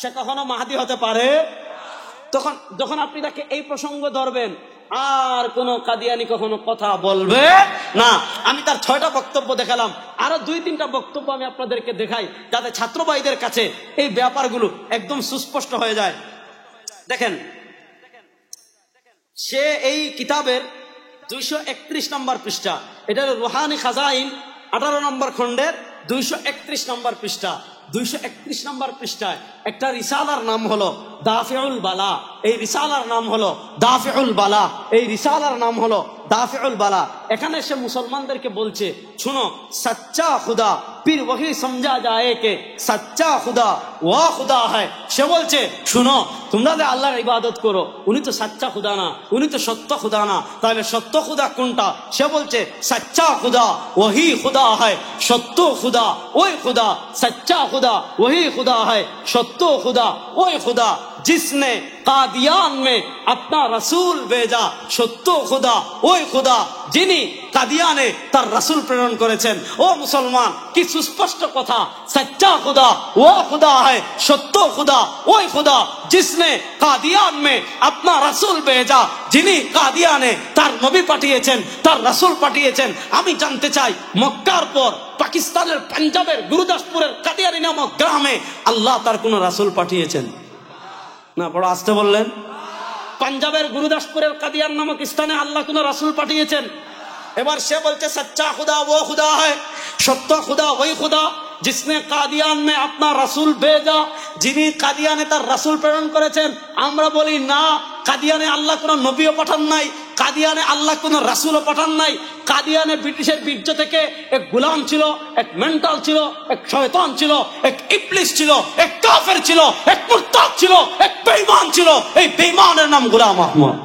সে কখনো মাহদি হতে পারে? তখন যখন আপনি তাকে এই প্রসঙ্গ ধরবেন, আর কোন কাদিয়ানী কখনো কথা বলবে না। আমি তার 6টা বক্তব্য দেখালাম, আরো 2-3টা বক্তব্য আমি আপনাদেরকে দেখাই, যাতে ছাত্র ভাইদের কাছে এই ব্যাপারগুলো একদম সুস্পষ্ট হয়ে যায়। দেখেন সে এই কিতাবের 231 নম্বর পৃষ্ঠা, এটা রুহানি খাজাইন 18 নম্বর খণ্ডের 231 নম্বর পৃষ্ঠা। 231 নম্বর পৃষ্ঠায় একটা রিসালার নাম হলো দাফিউল বালা। এই রিসালার নাম হলো দাফিউল বালা, এই রিসালার নাম হলো দাফিউল বালা। এখানে সে মুসলমানদেরকে বলছে শুনো, সচ্চা খুদা फिर वही समझा जाए कि सच्चा खुदा वह खुदा है। সে বলছে শুনো, তোমরা যে আল্লাহর ইবাদত করো, উনি তো সচ্চা খুদা না, উনি তো সত্য খুদা না, তাহলে সত্য খুদা কোনটা? সে বলছে সচ্চা খুদা वही खुदा है, সত্য খুদা ওই খুদা, সচ্চা খুদা वही खुदा है, সত্য খুদা ওই খুদা। जिसने कादियान में अपना रसूल भेजा সত্য খুদা ওই খুদা যিনি কাদিয়ানে তার রাসূল প্রেরণ করেছেন। ও মুসলমান, কি সুস্পষ্ট কথা! सच्चा खुदा वो खुदा है, সত্য খুদা ওই খুদা जिसने कादियान में अपना रसूल भेजा, যিনি কাদিয়ানে তার নবী পাঠিয়েছেন, তার রাসূল পাঠিয়েছেন। আমি জানতে চাই, মক্কার পর পাকিস্তানের পাঞ্জাবের গুরুদাসপুরের কাদিয়ানী নামক গ্রামে আল্লাহ তার কোন রাসূল পাঠিয়েছেন? না, বড় আস্তে বললেন। পাঞ্জাবের গুরুদাসপুরের কাদিয়ান নামক স্থানে আল্লাহ কোন রাসূল পাঠিয়েছেন? এবার সে বলছে সচ্চা খুদা वो खुदा है, সত্য খুদা ওই খুদা जिसने कादियान में अपना रसूल भेजा, যিনি কাদিয়ানে তার রাসূল প্রেরণ করেছেন। আমরা বলি না, কাদিয়ানে আল্লাহ কোন নবীও পাঠান নাই, কাদিয়ানে আল্লাহ কোন রাসূলও পাঠান নাই। কাদিয়ানে ব্রিটিশের বীর্য থেকে এক গোলাম ছিল, এক মেন্টাল ছিল, এক শয়তান ছিল, এক ইবলিস ছিল, এক কাফের ছিল, এক মুরতাদ ছিল, এক বেঈমান ছিল। এই বেঈমানের নাম গোলাম আহমদ।